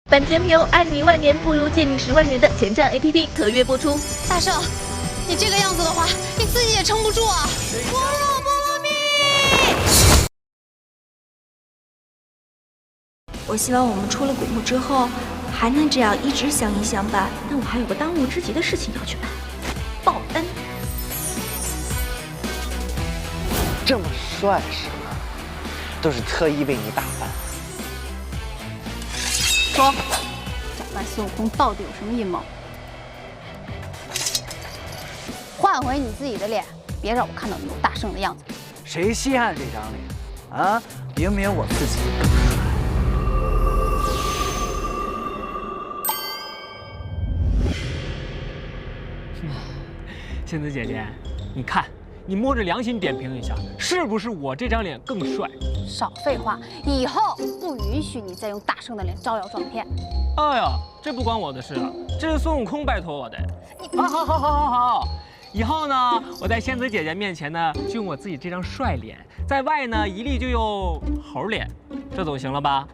本节目由爱你10000年不如借你10万元的前站 APP 特约播出。大圣，你这个样子的话，你自己也撑不住啊！般若波罗蜜。我希望我们出了古墓之后，还能这样一直相依相伴。但我还有个当务之急的事情要去办，报恩。这么帅是吗？都是特意为你打扮。说，假扮孙悟空到底有什么阴谋？换回你自己的脸，别让我看到你有大圣的样子。谁稀罕这张脸啊？明明我自己更帅。仙子姐姐，你看，你摸着良心点评一下，是不是我这张脸更帅？少废话，以后不允许你再用大圣的脸招摇撞骗。哎呀，这不关我的事了，这是孙悟空拜托我的。好，以后呢，我在仙子姐姐面前呢，就用我自己这张帅脸，在外呢一律就用猴脸，这总行了吧？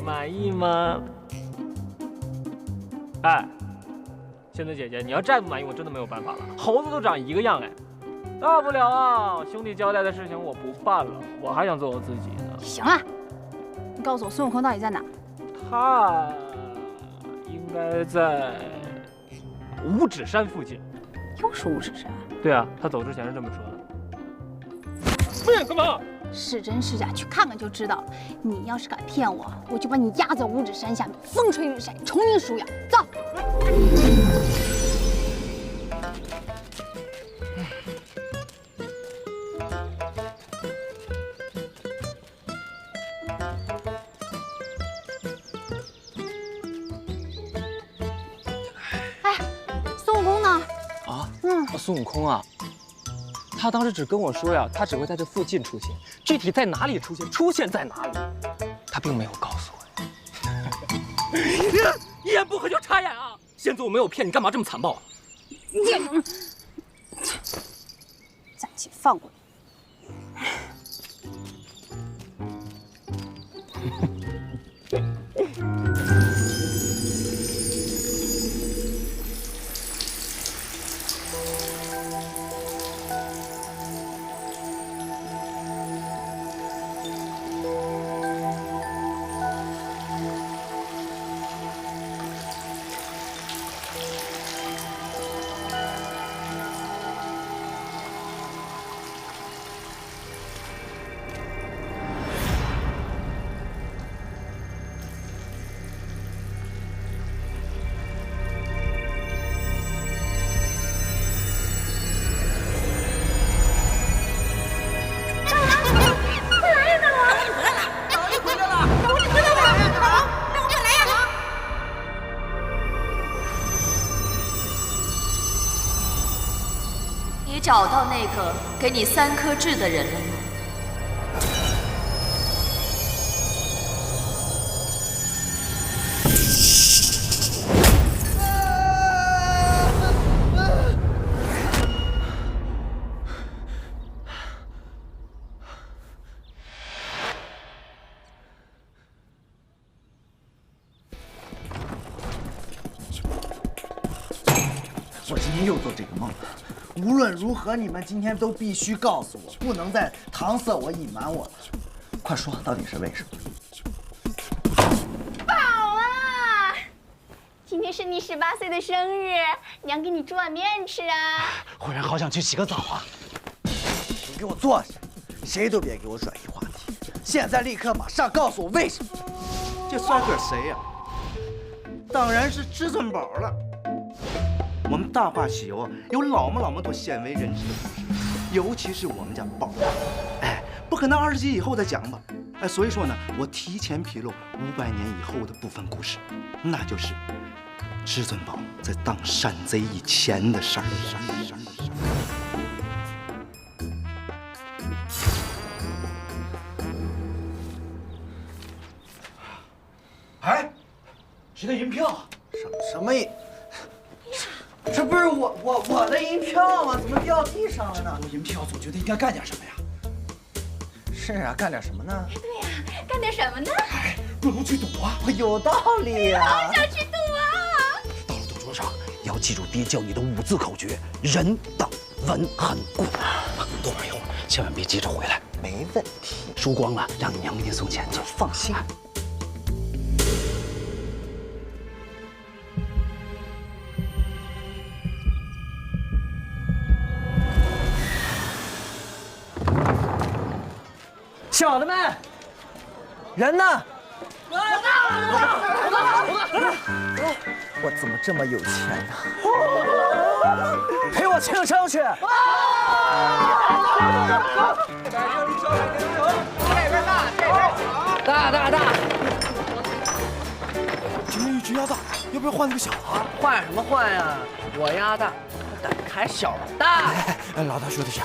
满意吗？哎，仙子姐姐，你要再不满意，我真的没有办法了。猴子都长一个样哎，大不了啊，兄弟交代的事情我不办了，我还想做我自己呢。行了，你告诉我孙悟空到底在哪？他应该在五指山附近。又是五指山？对啊，他走之前是这么说的。喂，干嘛？是真是假，去看看就知道了。你要是敢骗我，我就把你压在五指山下面，风吹日晒，重新数羊。走。哎，孙悟空呢？啊，孙悟空啊。他当时只跟我说呀，他只会在这附近出现，具体在哪里出现，出现在哪里，他并没有告诉我。一言不合就插眼啊！仙子，我没有骗你，干嘛这么残暴啊？暂且放过你。你找到那个给你3颗痣的人了吗？我今天又做这个梦了。无论如何，你们今天都必须告诉我，不能再搪塞我、隐瞒我了。快说，到底是为什么？宝啊，今天是你18岁的生日，娘给你煮碗面吃啊！忽然好想去洗个澡啊！你给我坐下，谁都别给我转移话题。现在立刻马上告诉我为什么！这帅哥谁呀？当然是至尊宝了。我们《大话西游》啊，有老么多鲜为人知的故事，尤其是我们家宝，哎，不可能20集以后再讲吧？哎，所以说呢，我提前披露500年以后的部分故事，那就是至尊宝在当山贼以前的事儿。哎，谁的银票？什么银？这不是我的银票吗？怎么掉地上了呢？我银票组觉得应该干点什么呀？是啊，干点什么呢？对呀，干点什么呢？不如去赌啊！有道理呀、好想去赌啊！到了赌桌上，要记住爹教你的5字口诀：人、等、稳、狠、固。赌完以后，千万别急着回来。没问题，输光了，让你娘给你送钱去。放心。小的们，人呢？我怎么这么有钱呢？陪我庆生去！大！今天一直压大，要不要换那个小啊？换什么换呀？我压大，胆还小了。大！哎，老大说的是。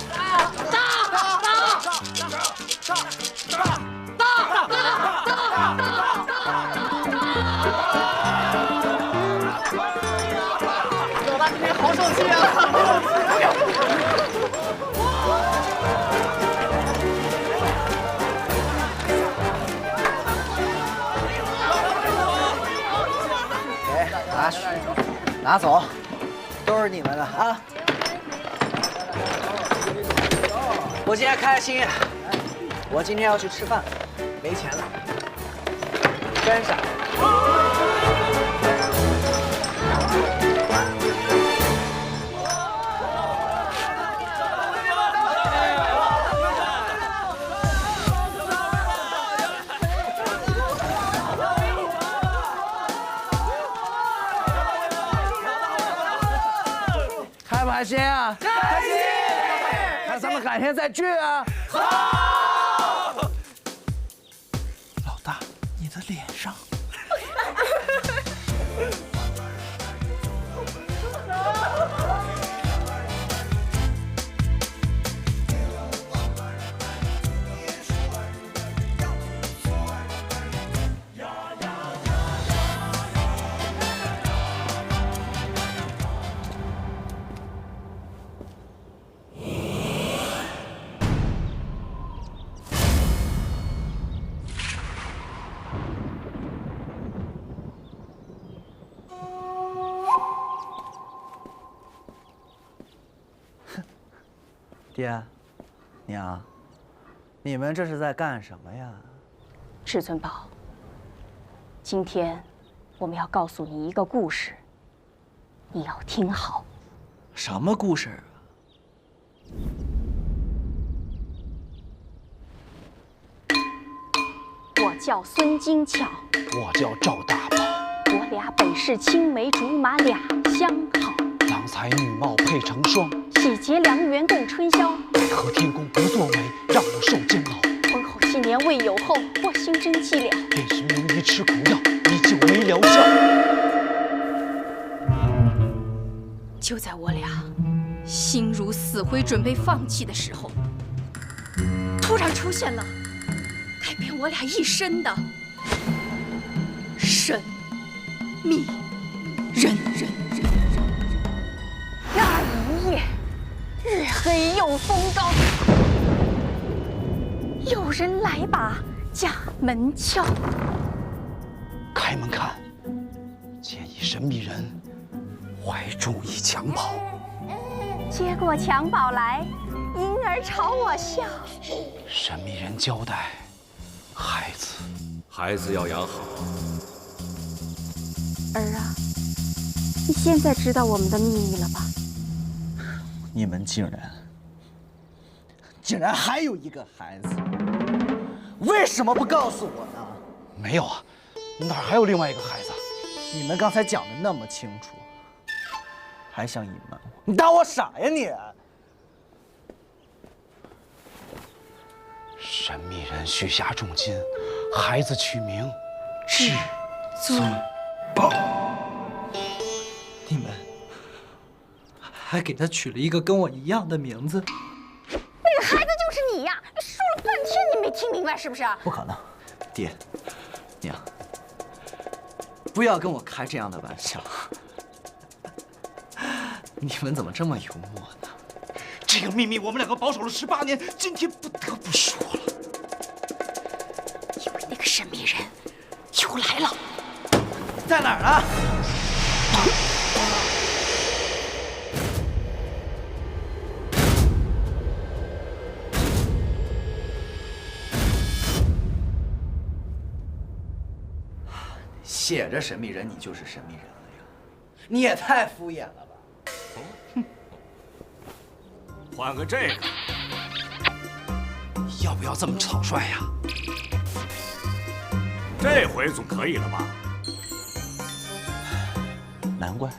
老大今天好生气啊！拿走，都是你们的啊！我今天开心，我今天要去吃饭，没钱了，跟上。开不开心啊？开心！那咱们改天再聚啊！好。老大，你的脸上。爹，娘，你们这是在干什么呀？至尊宝，今天我们要告诉你一个故事，你要听好。什么故事啊？我叫孙金巧，我叫赵大宝，我俩本是青梅竹马两相好，郎才女貌配成双，喜结良缘共春宵。为何天公不作为，让我受煎熬？婚后7年未有后，我心真寂寥，便是名医吃苦药，依旧没疗效。就在我俩心如死灰，准备放弃的时候，突然出现了改变我俩一生的神秘人。那一夜，日黑又风高，有人来把家门敲。开门看，见一神秘人怀中一襁褓。接过襁褓来，婴儿朝我笑。神秘人交代，孩子要养好。儿啊，你现在知道我们的秘密了吧？你们竟然还有一个孩子，为什么不告诉我呢？没有啊，哪儿还有另外一个孩子？你们刚才讲的那么清楚，还想隐瞒我？你当我傻呀你？神秘人许下重金，孩子取名至尊宝。你们还给他取了一个跟我一样的名字。那个孩子就是你呀！说了半天你没听明白是不是？不可能，爹，娘，不要跟我开这样的玩笑。你们怎么这么幽默呢？这个秘密我们两个保守了18年，今天不得不说了。神秘人又来了，在哪儿呢？写着神秘人，你就是神秘人了呀？你也太敷衍了吧！换个这个，要不要这么草率呀？这回总可以了吧？难怪，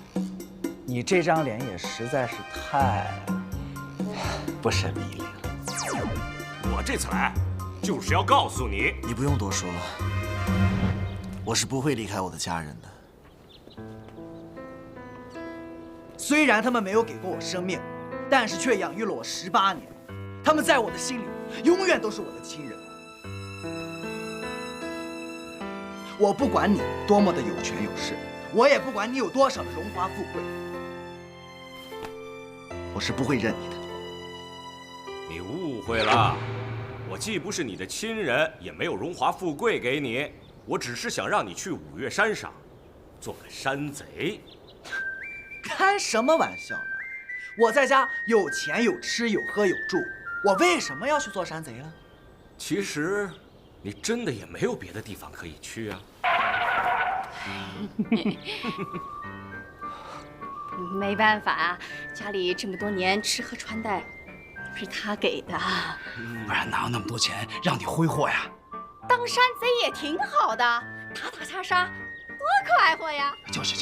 你这张脸也实在是太不神秘了。我这次来就是要告诉你，你不用多说了，我是不会离开我的家人的。虽然他们没有给过我生命，但是却养育了我18年，他们在我的心里永远都是我的亲人。我不管你多么的有权有势，我也不管你有多少的荣华富贵，我是不会认你的。你误会了，我既不是你的亲人，也没有荣华富贵给你，我只是想让你去五岳山上做个山贼。开什么玩笑呢？我在家有钱有吃有喝有住，我为什么要去做山贼呢？其实，你真的也没有别的地方可以去啊。没办法啊，家里这么多年吃喝穿戴，是他给的。不然哪有那么多钱让你挥霍呀？当山贼也挺好的，打打杀杀，多快活呀！就是。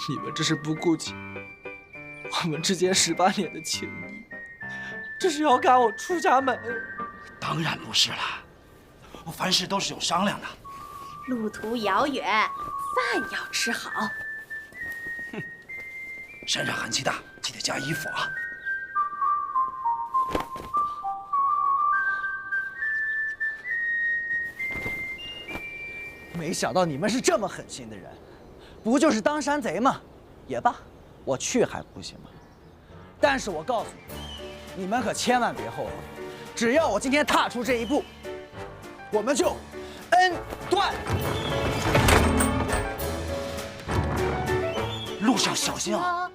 你们这是不顾及我们之间18年的情谊，这是要赶我出家门。当然不是啦，我凡事都是有商量的。路途遥远，饭要吃好。山上寒气大，记得加衣服啊。没想到你们是这么狠心的人，不就是当山贼吗？也罢，我去还不行吗？但是我告诉你，你们可千万别后悔，只要我今天踏出这一步，我们就恩断。路上小心啊！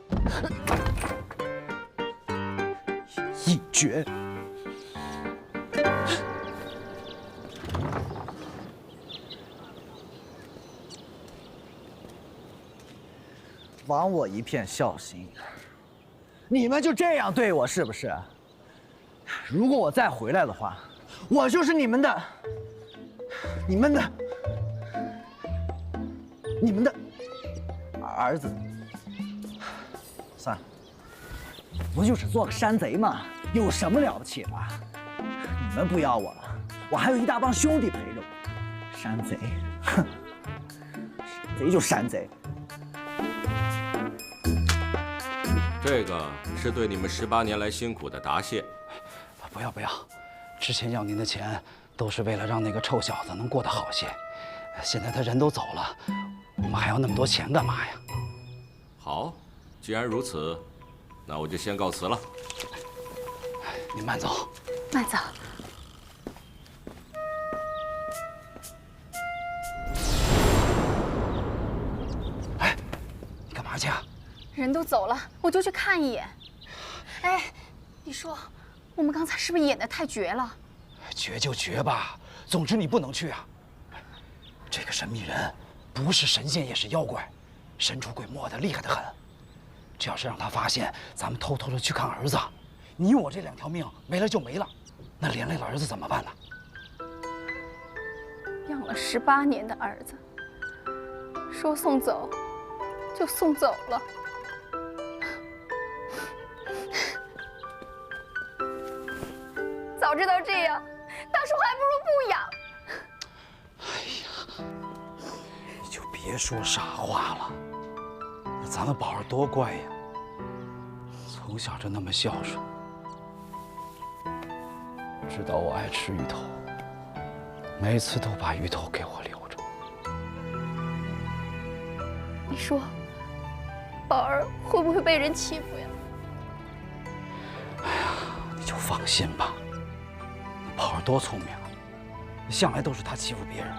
一绝。枉我一片孝心，你们就这样对我是不是？如果我再回来的话，我就是你们的儿子。算了，不就是做个山贼吗？有什么了不起的？你们不要我了，我还有一大帮兄弟陪着我。山贼，哼，山贼就山贼。这个是对你们18年来辛苦的答谢。不要，之前要您的钱都是为了让那个臭小子能过得好些，现在他人都走了，我们还要那么多钱干嘛呀？好，既然如此，那我就先告辞了。您慢走。慢走。哎，你干嘛去啊？人都走了，我就去看一眼。哎，你说，我们刚才是不是演得太绝了？绝就绝吧，总之你不能去啊。这个神秘人，不是神仙也是妖怪，神出鬼没的，厉害得很。这要是让他发现咱们偷偷的去看儿子，你我这2条命没了就没了，那连累了儿子怎么办呢？养了18年的儿子，说送走就送走了。早知道这样，当初还不如不养。哎呀，你就别说傻话了。那咱们宝儿多乖呀，从小就那么孝顺，知道我爱吃鱼头，每次都把鱼头给我留着。你说，宝儿会不会被人欺负呀？哎呀，你就放心吧。宝儿多聪明啊，向来都是他欺负别人。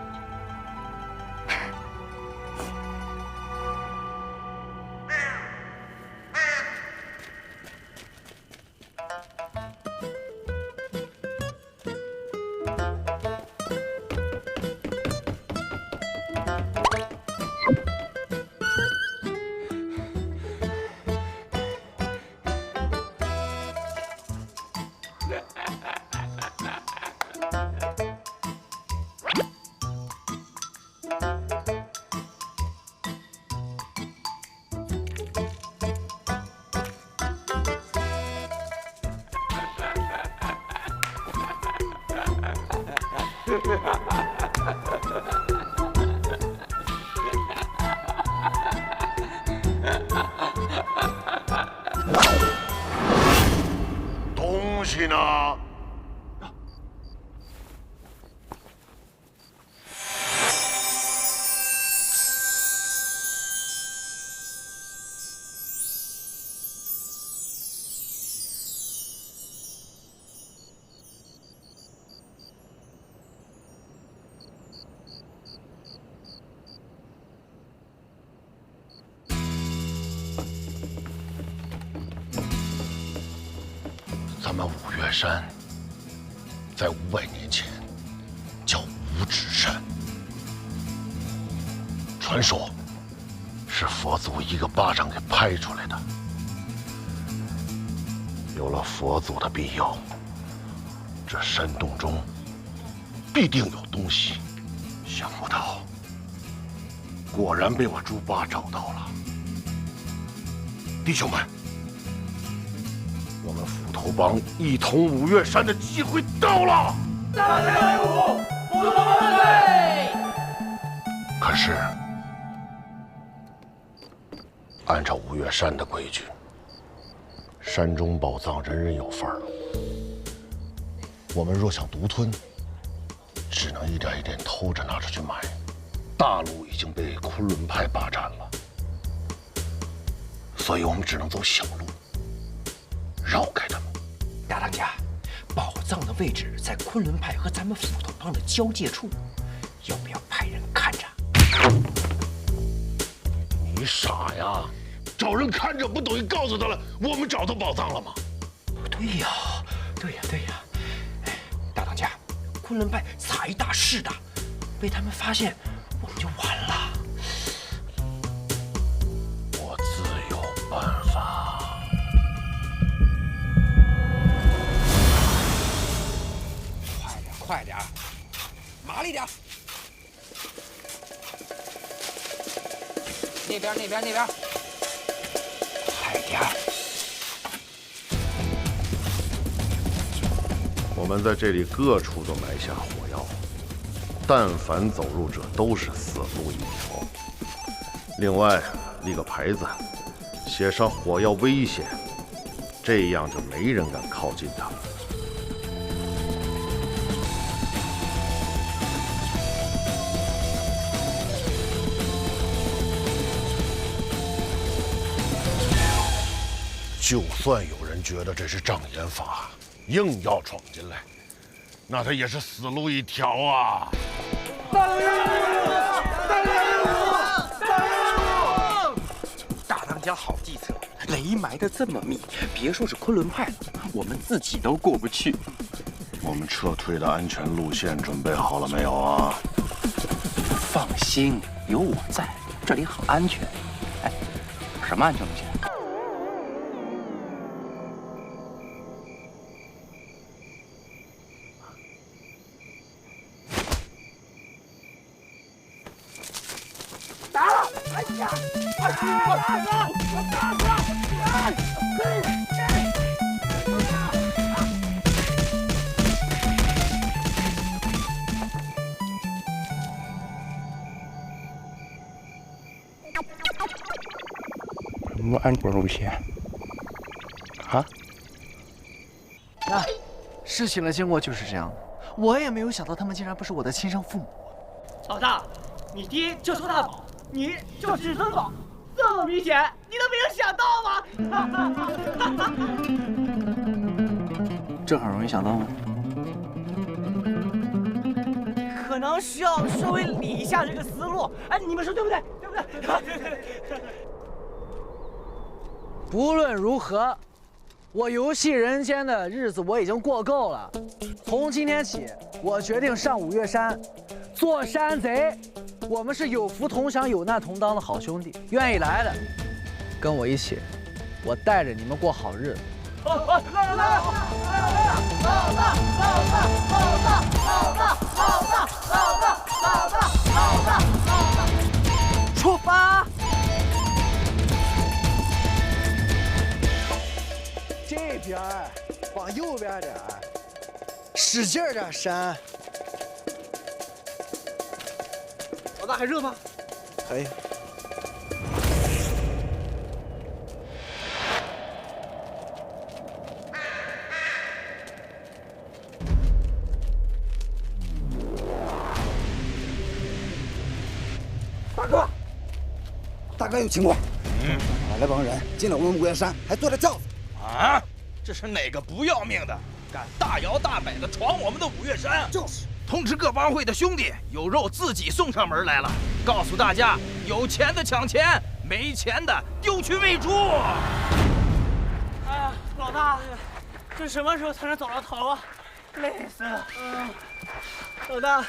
东西呢？咱们五岳山，在500年前叫五指山，传说是佛祖一个巴掌给拍出来的。有了佛祖的庇佑，这山洞中必定有东西。想不到，果然被我猪八找到了。弟兄们，我们斧头帮一统五岳山的机会到了！大家威武，斧头帮万岁！可是，按照五岳山的规矩，山中宝藏人人有份儿。我们若想独吞，只能一点一点偷着拿出去卖。大路已经被昆仑派霸占了，所以我们只能走小路，绕开他们。大当家，宝藏的位置在昆仑派和咱们斧头帮的交界处，要不要派人看着？你傻呀？找人看着不等于告诉他了我们找到宝藏了吗？对呀，对呀，对呀。哎，大当家，昆仑派财大势大，被他们发现，我们就完了。我自有办法。快点，麻利点。那边，快点。我们在这里各处都埋下火药，但凡走入者都是死路一条。另外立个牌子，写上火药危险，这样就没人敢靠近它。就算有人觉得这是障眼法，硬要闯进来，那他也是死路一条啊！大当家好计策，雷埋得这么密，别说是昆仑派了，我们自己都过不去。我们撤退的安全路线准备好了没有啊？放心，有我在，这里很安全。哎，什么安全路线？打了！哎呀！什么安全路线？啊？那事情的经过就是这样，我也没有想到他们竟然不是我的亲生父母。老大，你爹就抽大宝，你就至尊宝，这么明显，你都没有想到吗？这很容易想到吗？能需要稍微理一下这个思路。哎，你们说对不对？对不对？不论如何，我游戏人间的日子我已经过够了。从今天起，我决定上五岳山做山贼。我们是有福同享、有难同当的好兄弟。愿意来的，跟我一起，我带着你们过好日子。出发！这边往右边点，使劲点扇。老大还热吗？可以。大哥有情况，哪来帮人进了我们五岳山，还坐着轿子？啊！这是哪个不要命的，敢大摇大摆的闯我们的五岳山？就是，通知各帮会的兄弟，有肉自己送上门来了。告诉大家，有钱的抢钱，没钱的丢去喂猪。哎呀，老大，这什么时候才能找到头啊？累死了。老大。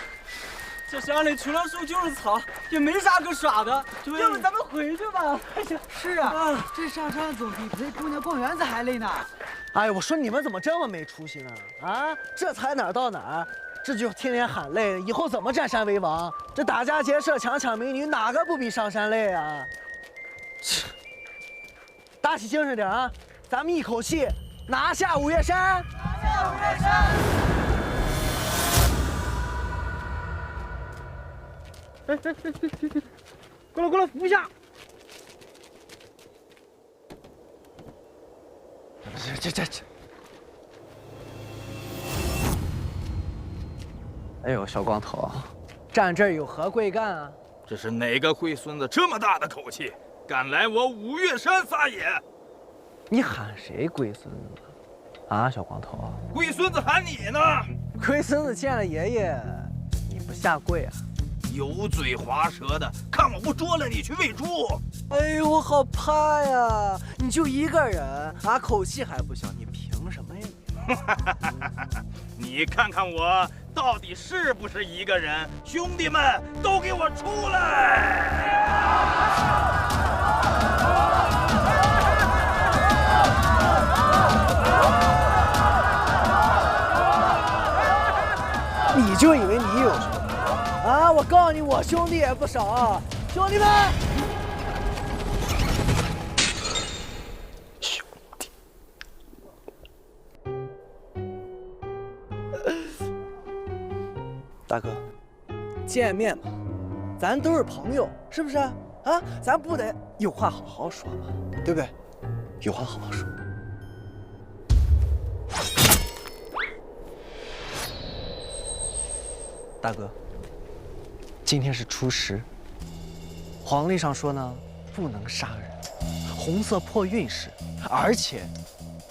这山里除了树就是草，也没啥可耍的。要不咱们回去吧？是啊，这上山总比陪姑娘逛园子还累呢。哎呀，我说你们怎么这么没出息呢？啊，这才哪儿到哪儿，这就天天喊累，以后怎么占山为王？这打家劫舍、强抢民女，哪个不比上山累啊？打起精神点啊！咱们一口气拿下五岳山！拿下五岳山！过来，扶一下。这。哎呦，小光头，站这儿有何贵干啊？这是哪个龟孙子这么大的口气，敢来我五岳山撒野？你喊谁龟孙子？啊，小光头。龟孙子喊你呢。龟孙子见了爷爷，你不下跪啊？油嘴滑舌的，看我不捉了你去喂猪！哎呦，我好怕呀！你就一个人啊，口气还不小，你凭什么呀你？你看看我到底是不是一个人？兄弟们，都给我出来！你就以为你有兄弟？啊！我告诉你，我兄弟也不少，兄弟们！兄弟，大哥，见面嘛，咱都是朋友，是不是啊？咱不得有话好好说嘛，对不对？有话好好说。大哥。今天是初10，黄历上说呢，不能杀人，红色破运势，而且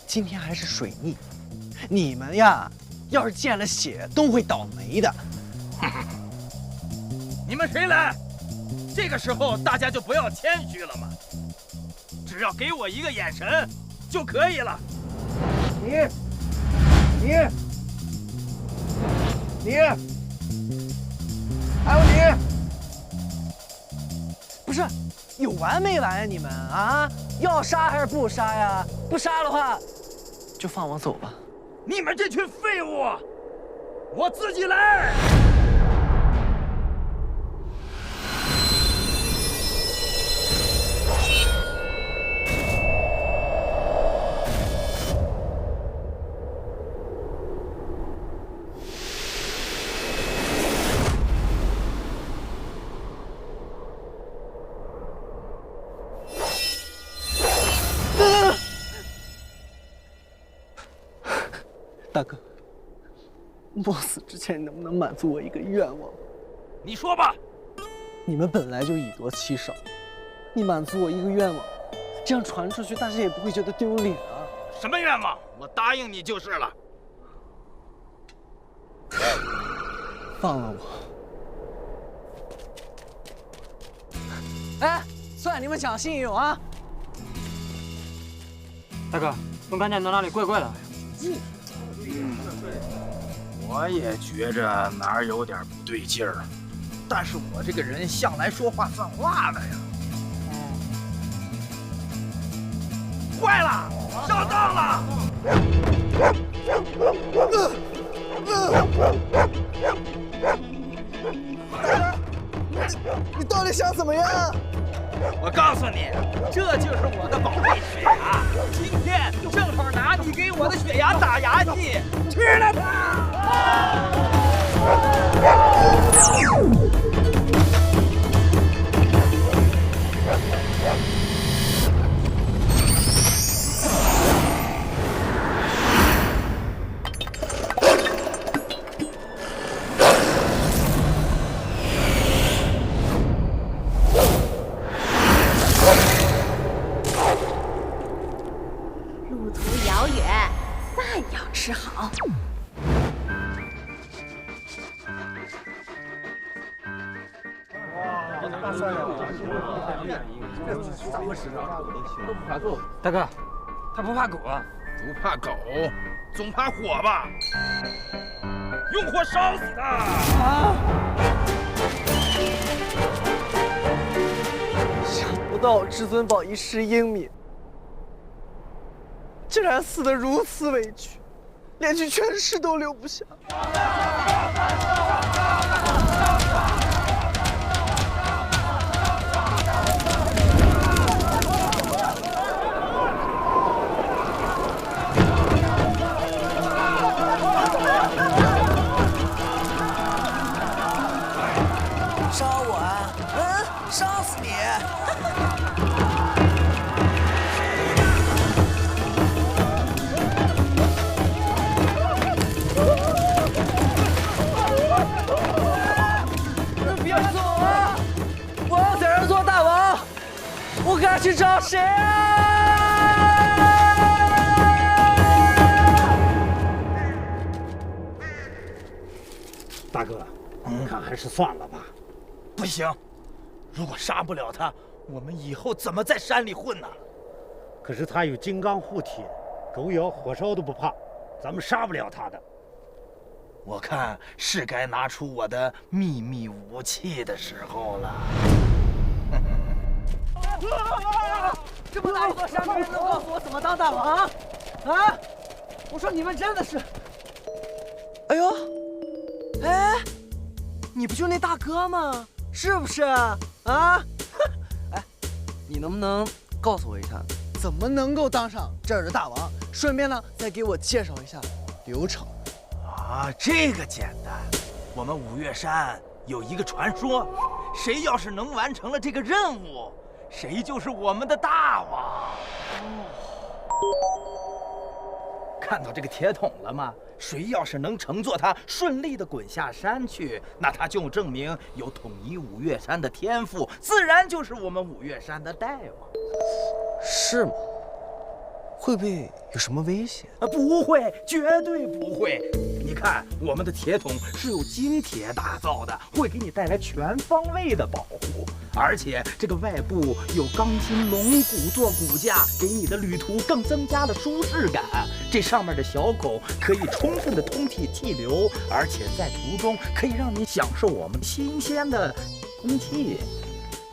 今天还是水逆，你们呀，要是见了血都会倒霉的。你们谁来？这个时候大家就不要谦虚了嘛，只要给我一个眼神就可以了。你，还有你，不是有完没完呀？你们啊，要杀还是不杀呀？不杀的话，就放我走吧。你们这群废物，我自己来。大哥，我死之前能不能满足我一个愿望？你说吧。你们本来就以多欺少，你满足我一个愿望，这样传出去，大家也不会觉得丢脸啊。什么愿望？我答应你就是了。放了我，哎，算你们讲信用啊！大哥，我感觉到哪里怪怪的。我也觉着哪儿有点不对劲儿，但是我这个人向来说话算话的呀。坏了，上当了！你到底想怎么样？我告诉你，这就是我的宝贝血牙，今天正好拿你给我的血牙打牙祭，吃了它！路途遥远，饭要吃好。大哥，他不怕狗啊？不怕狗，总怕火吧？用火烧死他！啊！想不到至尊宝一世英名，竟然死得如此委屈，连句劝世都留不下。烧我啊！烧死你！别走啊！我要在这做大王，我该去找谁啊？大哥，看还是算了吧。不行，如果杀不了他，我们以后怎么在山里混呢？可是他有金刚护体，狗咬火烧都不怕，咱们杀不了他的。我看是该拿出我的秘密武器的时候了。这么大一座山，没人能告诉我怎么当大王啊？啊！我说你们真的是……哎呦，哎，你不就那大哥吗？是不是啊？哎，你能不能告诉我一下，怎么能够当上这儿的大王？顺便呢，再给我介绍一下流程。啊，这个简单。我们五岳山有一个传说，谁要是能完成了这个任务，谁就是我们的大王。看到这个铁桶了吗？谁要是能乘坐它顺利地滚下山去，那他就证明有统一五岳山的天赋，自然就是我们五岳山的大王。是吗？会不会有什么危险？不会，绝对不会。你看，我们的铁桶是由金铁打造的，会给你带来全方位的保护。而且这个外部有钢筋龙骨做骨架，给你的旅途更增加了舒适感。这上面的小口可以充分的通气气流，而且在途中可以让你享受我们新鲜的空气，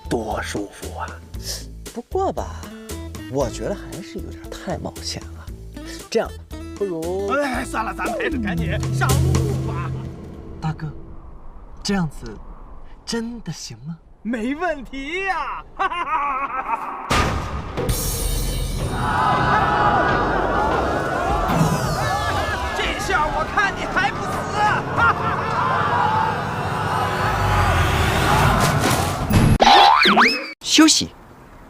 多舒服啊！不过吧，我觉得还是有点太冒险了。这样，不如……哎，算了，咱们还是赶紧上路吧。大哥，这样子真的行吗？没问题呀！哈哈哈哈！这下我看你还不死！哈哈！休息，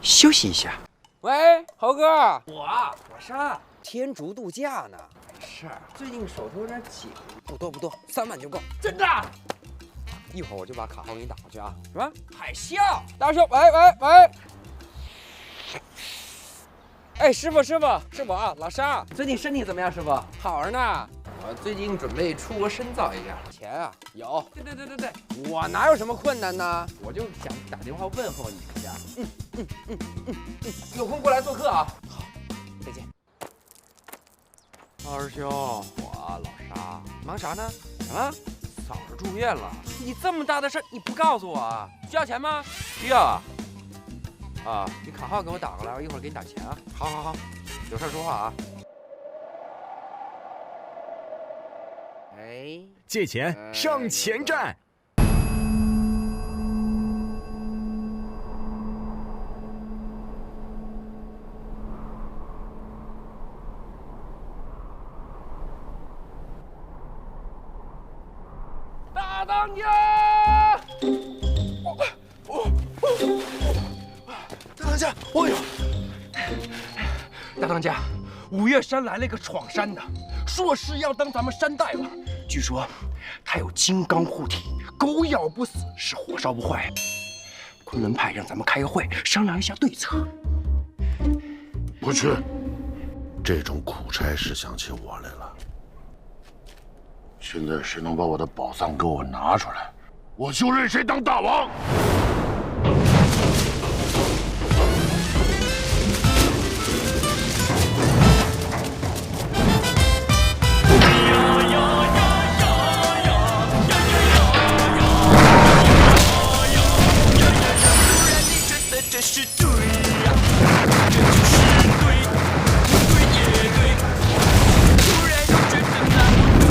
休息一下。喂，猴哥，我上天竺度假呢。没事儿，最近手头有点紧，不多，3万就够。真的？一会儿我就把卡号给你打过去啊，什么？海啸，大叔，喂，哎，师傅，是我啊，老沙，最近身体怎么样，师傅？好着呢，我最近准备出国深造一下，钱啊有。对，我哪有什么困难呢？我就想打电话问候你一下。有空过来做客啊。好，再见。二师兄，我老沙，忙啥呢？啊，嫂子住院了，你这么大的事你不告诉我啊？需要钱吗？需要啊。啊，你卡号给我打过来，我一会儿给你打钱啊。好好好，有事说话啊。哎，借钱上前站。大当家！大当家，哎呦！大当家，五岳山来了一个闯山的，说是要当咱们山大王。据说他有金刚护体，狗咬不死，是火烧不坏。昆仑派让咱们开个会，商量一下对策。不去，这种苦差事想起我来了。现在谁能把我的宝藏给我拿出来，我就认谁当大王。这是对呀，这就是对，不对也对。突然又觉得那不对，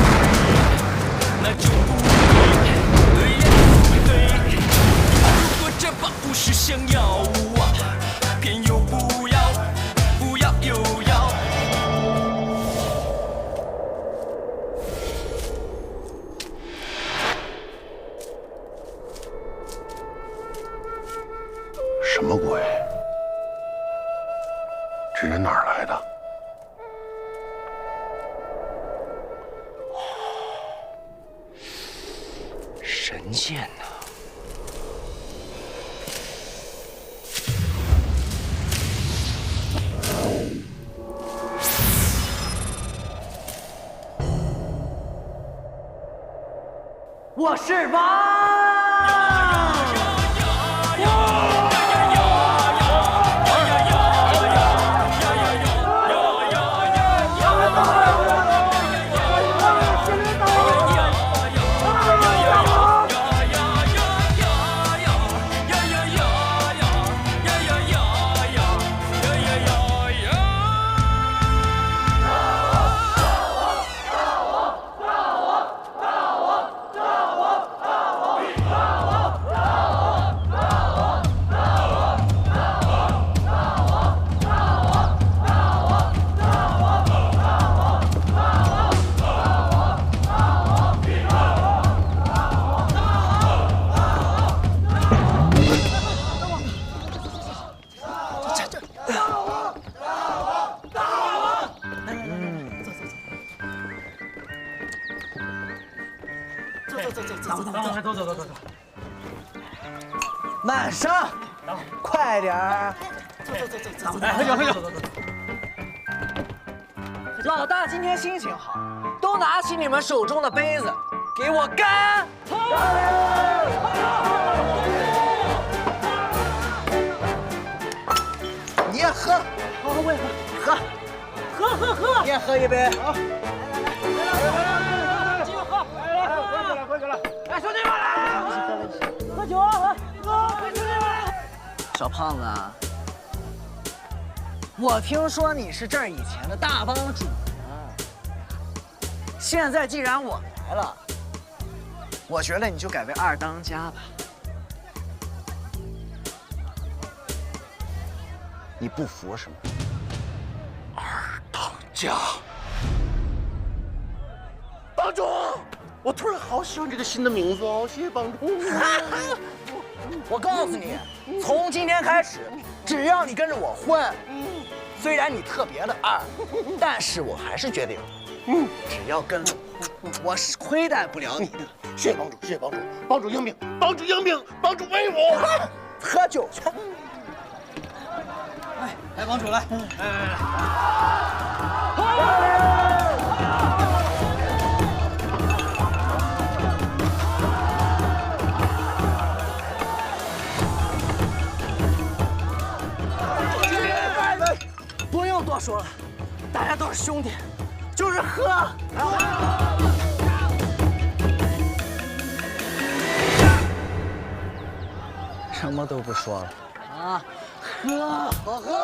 那就不对，对呀不对。如果这把不是想要啊，偏又不要，不要又要。什么鬼？这人哪儿来的？神仙呐！我是王。走。慢上，快点儿。走。哎，喝酒。老大今天心情好，都拿起你们手中的杯子，给我干！你也喝，好，我也喝，喝，你也喝一杯。好。继续喝。喝起来！哎，兄弟们来，喝酒啊！兄弟们！小胖子，我听说你是这儿以前的大帮主现在既然我来了，我觉得你就改为二当家吧。你不服是吗？二当家。帮主，我突然好喜欢这个新的名字哦，谢谢帮主。我告诉你，从今天开始，只要你跟着我混，虽然你特别的二，但是我还是决定，只要跟着我是亏待不了你的。谢谢帮主，谢谢帮主，帮主英明，帮主英明，帮主威武。喝酒去。来，帮主来，用多说了，大家都是兄弟，就是喝。什么都不说了啊，喝，好喝。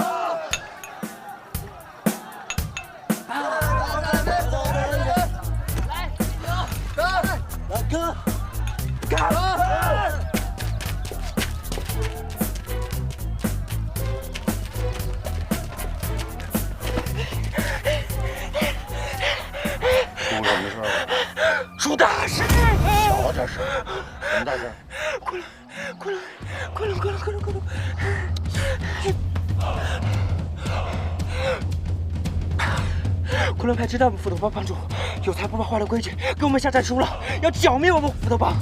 来哥，干了！出什么事儿了？出大事！小点声，什么大事？快了！昆仑派知道我们斧头帮帮主有才不怕坏了规矩，给我们下战书了，要剿灭我们斧头帮。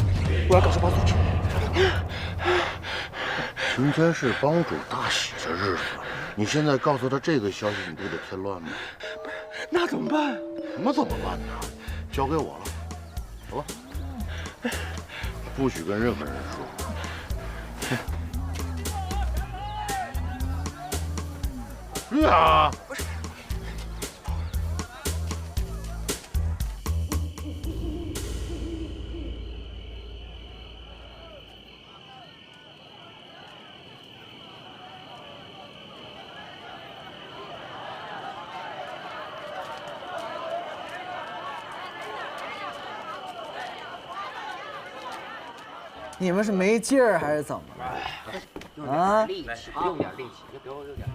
我要告诉帮组织。今天是帮主大喜的日子，你现在告诉他这个消息，你不得添乱吗？那怎么办？什么怎么办呢？交给我了，走吧。不许跟任何人说。是啊。不是。你们是没劲儿还是怎么了？啊！用点力气，就给我用点。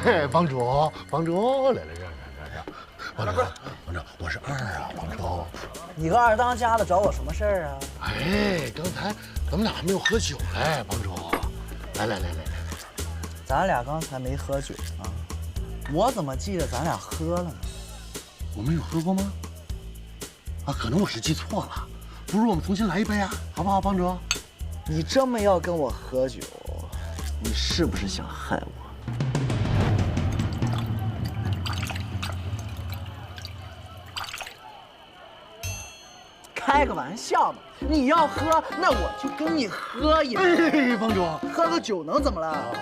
嘿，帮主，来，帮主，我是二啊，帮主。你个二当家的找我什么事儿啊？哎，刚才咱们俩还没有喝酒嘞，帮主。来，咱俩刚才没喝酒啊？我怎么记得咱俩喝了呢？我们有喝过吗？啊，可能我是记错了，不如我们重新来一杯啊，好不好，帮主？你这么要跟我喝酒，你是不是想害我？开个玩笑嘛！你要喝，那我就跟你喝一杯。帮主，喝个酒能怎么了？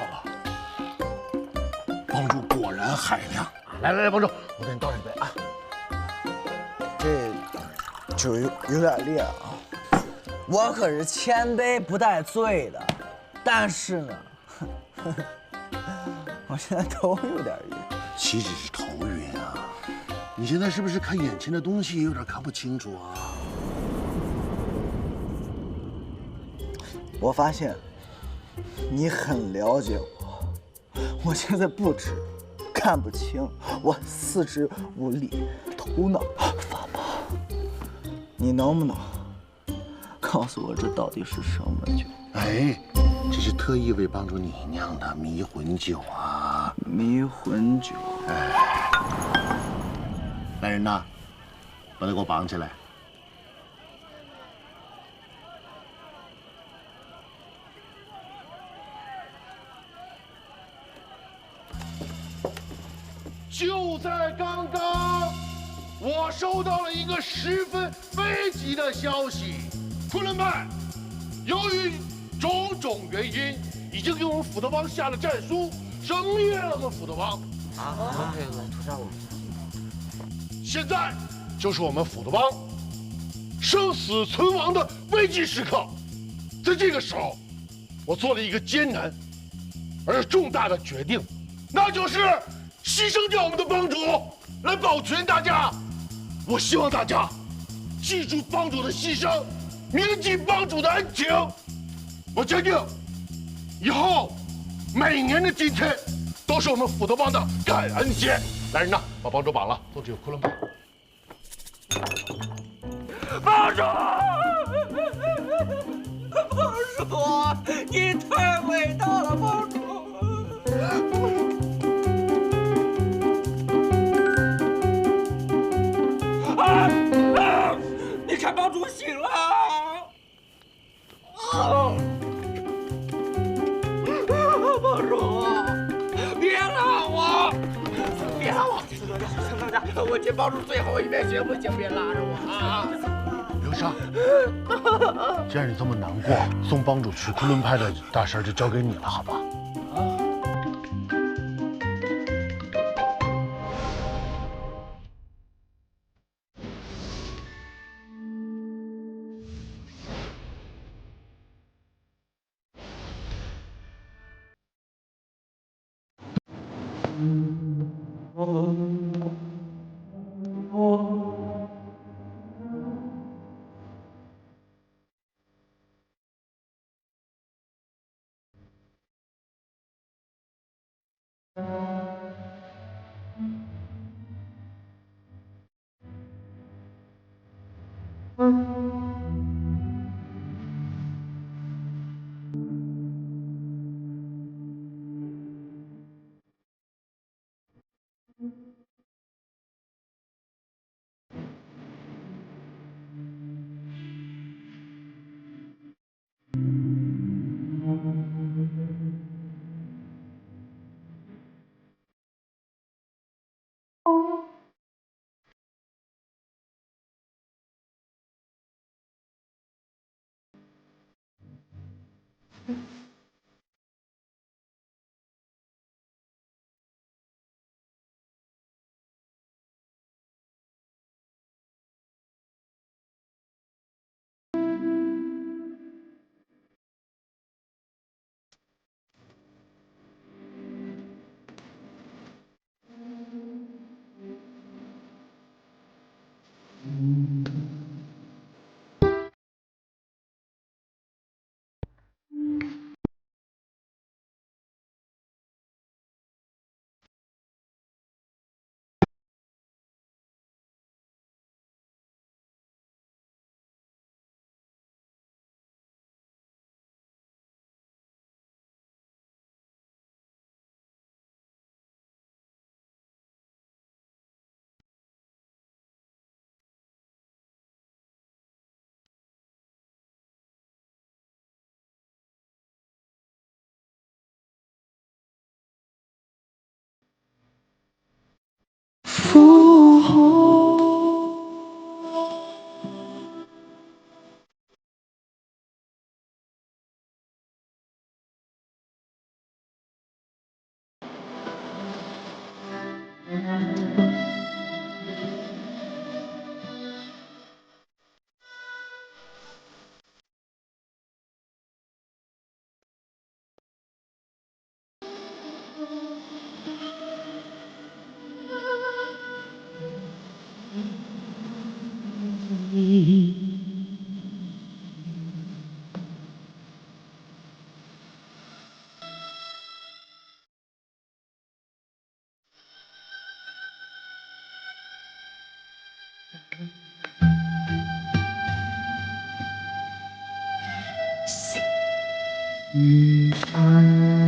帮主果然海量。来，帮主，我给你倒一杯啊。这酒有点烈啊！我可是千杯不带醉的，但是呢，我现在头有点晕。岂止是头晕啊！你现在是不是看眼前的东西有点看不清楚啊？我发现你很了解我，我现在不止看不清，我四肢无力，头脑发麻。你能不能告诉我这到底是什么酒？哎，这是特意为帮助你酿的迷魂酒啊！迷魂酒。哎，来人呐，把他给我绑起来！就在刚刚，我收到了一个十分危急的消息：昆仑派由于种种原因，已经给我们斧头帮下了战书，声灭了我们斧头帮。啊！现在就是我们斧头帮生死存亡的危机时刻，在这个时候，我做了一个艰难而重大的决定，那就是牺牲掉我们的帮主，来保全大家。我希望大家记住帮主的牺牲，铭记帮主的恩情。我决定，以后每年的今天都是我们斧头帮的感恩节。来人呐，把帮主绑了，都只有昆仑派。帮主，帮主，你太伟大了，帮主。你看，帮主醒了！帮主，别拉我！别拉我！陈当家，我接帮主最后一遍，行不行？别拉着我啊！刘尚，既然你这么难过，送帮主去昆仑派的大事就交给你了，好吧？复活。雨帆。